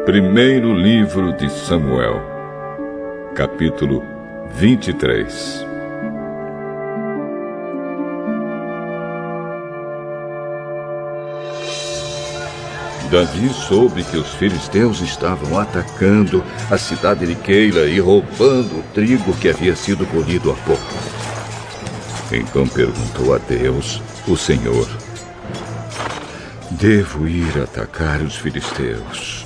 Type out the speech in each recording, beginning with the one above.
Primeiro livro de Samuel, capítulo 23. Davi soube que os filisteus estavam atacando a cidade de Keila e roubando o trigo que havia sido colhido há pouco. Então perguntou a Deus, o Senhor: devo ir atacar os filisteus?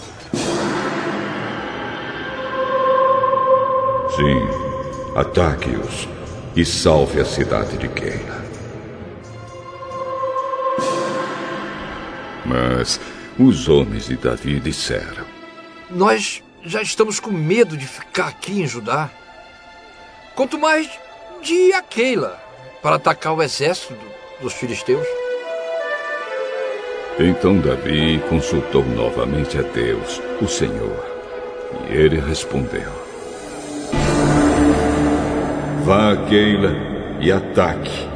Sim, ataque-os e salve a cidade de Keila. Mas os homens de Davi disseram: nós já estamos com medo de ficar aqui em Judá. Quanto mais de ir a Keila para atacar o exército dos filisteus. Então Davi consultou novamente a Deus, o Senhor, e ele respondeu: vá a Keila e ataque,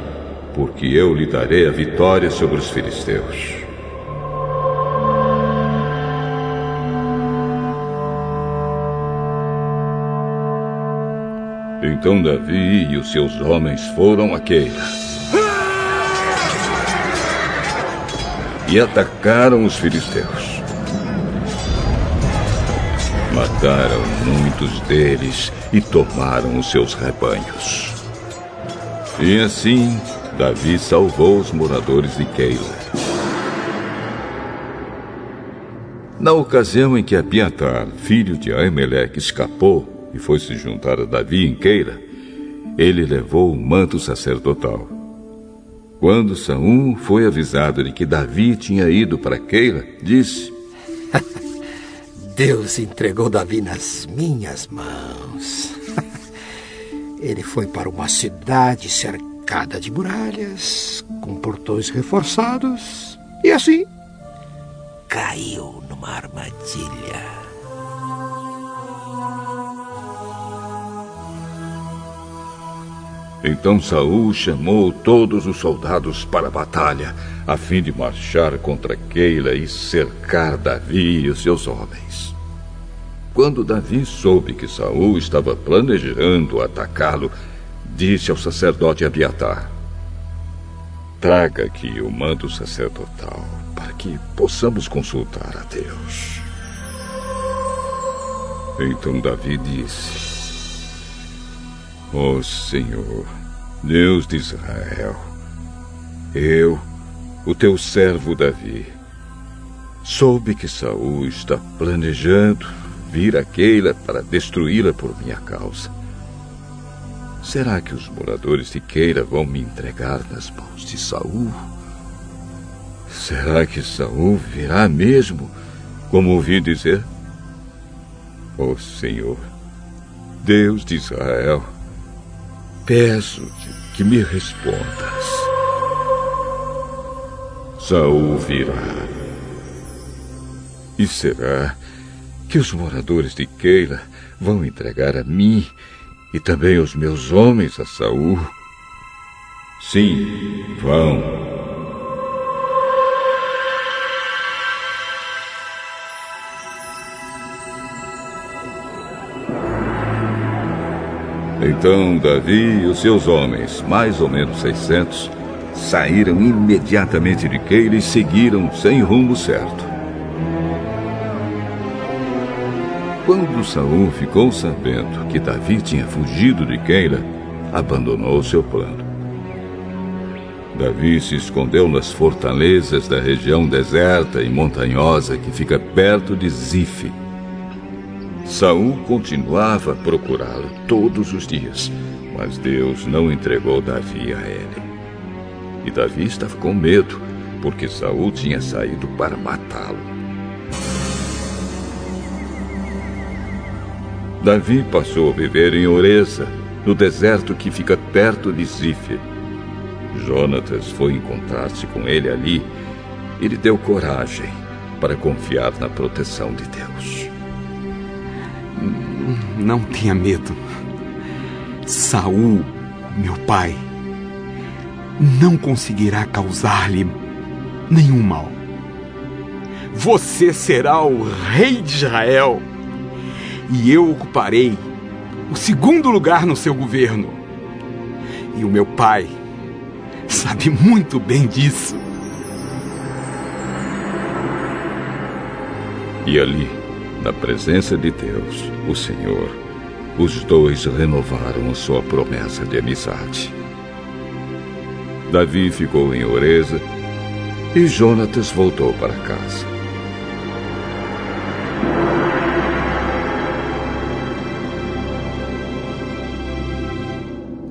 porque eu lhe darei a vitória sobre os filisteus. Então Davi e os seus homens foram a Keila e atacaram os filisteus. Mataram muitos deles e tomaram os seus rebanhos. E assim Davi salvou os moradores de Keila. Na ocasião em que Abiatar, filho de Aimeleque, escapou e foi se juntar a Davi em Keila, ele levou o manto sacerdotal. Quando Saul foi avisado de que Davi tinha ido para Keila, disse: Deus entregou Davi nas minhas mãos. Ele foi para uma cidade cercada de muralhas, com portões reforçados, e assim caiu numa armadilha. Então Saul chamou todos os soldados para a batalha, a fim de marchar contra Keila e cercar Davi e os seus homens. Quando Davi soube que Saul estava planejando atacá-lo, disse ao sacerdote Abiatar: traga aqui o manto sacerdotal, para que possamos consultar a Deus. Então Davi disse: ó Senhor, Deus de Israel, eu, o teu servo Davi, soube que Saul está planejando vir a Keila para destruí-la por minha causa. Será que os moradores de Keila vão me entregar nas mãos de Saul? Será que Saul virá mesmo, como ouvi dizer? Ó Senhor, Deus de Israel, peço-te que me respondas. Saul virá. E será que os moradores de Keila vão entregar a mim e também os meus homens a Saul? Sim, vão. Então Davi e os seus homens, mais ou menos 600, saíram imediatamente de Keila e seguiram sem rumo certo. Quando Saul ficou sabendo que Davi tinha fugido de Keila, abandonou seu plano. Davi se escondeu nas fortalezas da região deserta e montanhosa que fica perto de Zife. Saul continuava a procurá-lo todos os dias, mas Deus não entregou Davi a ele. E Davi estava com medo, porque Saul tinha saído para matá-lo. Davi passou a viver em Oreza, no deserto que fica perto de Zife. Jonatas foi encontrar-se com ele ali e lhe deu coragem para confiar na proteção de Deus. Não tenha medo. Saul, meu pai, não conseguirá causar-lhe nenhum mal. Você será o rei de Israel. E eu ocuparei o segundo lugar no seu governo. E o meu pai sabe muito bem disso. E ali, na presença de Deus, o Senhor, os dois renovaram a sua promessa de amizade. Davi ficou em Oreza e Jonatas voltou para casa.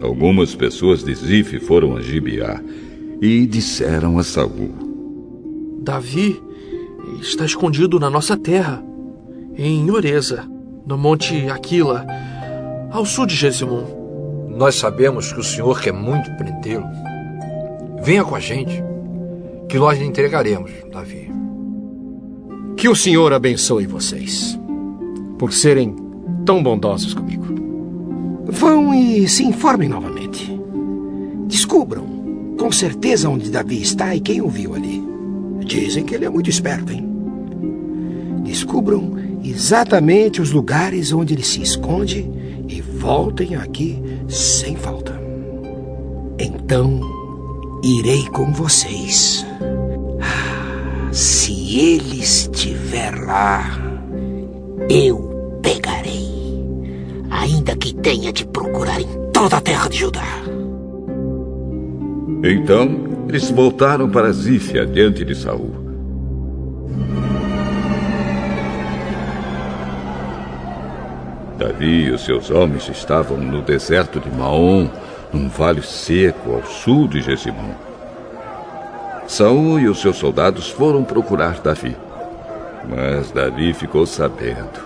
Algumas pessoas de Zif foram a Gibeá e disseram a Saul: Davi está escondido na nossa terra, em Oreza, no monte Aquila, ao sul de Jesimum. Nós sabemos que o senhor quer muito prendê-lo. Venha com a gente, que nós lhe entregaremos, Davi. Que o Senhor abençoe vocês, por serem tão bondosos comigo. Vão e se informem novamente. Descubram com certeza onde Davi está e quem o viu ali. Dizem que ele é muito esperto, hein? Descubram exatamente os lugares onde ele se esconde e voltem aqui sem falta. Então, irei com vocês. Se ele estiver lá, eu pegarei, ainda que tenha de procurar em toda a terra de Judá. Então, eles voltaram para Zif, adiante de Saul. Davi e os seus homens estavam no deserto de Maom, num vale seco ao sul de Jesimum. Saul e os seus soldados foram procurar Davi, mas Davi ficou sabendo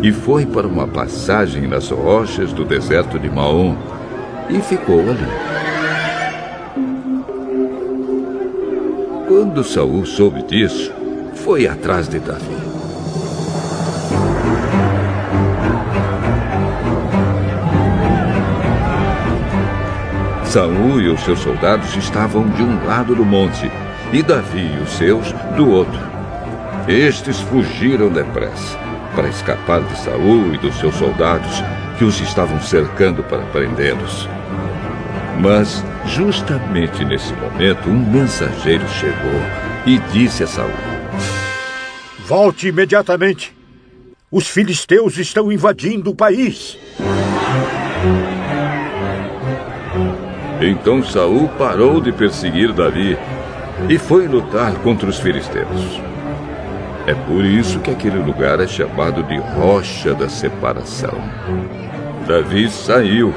e foi para uma passagem nas rochas do deserto de Maom e ficou ali. Quando Saul soube disso, foi atrás de Davi. Saul e os seus soldados estavam de um lado do monte e Davi e os seus do outro. Estes fugiram depressa para escapar de Saul e dos seus soldados que os estavam cercando para prendê-los. Mas, justamente nesse momento, um mensageiro chegou e disse a Saul: Volte imediatamente. Os filisteus estão invadindo o país. Então Saul parou de perseguir Davi e foi lutar contra os filisteus. É por isso que aquele lugar é chamado de Rocha da Separação. Davi saiu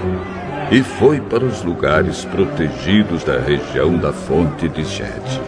e foi para os lugares protegidos da região da fonte de Gede.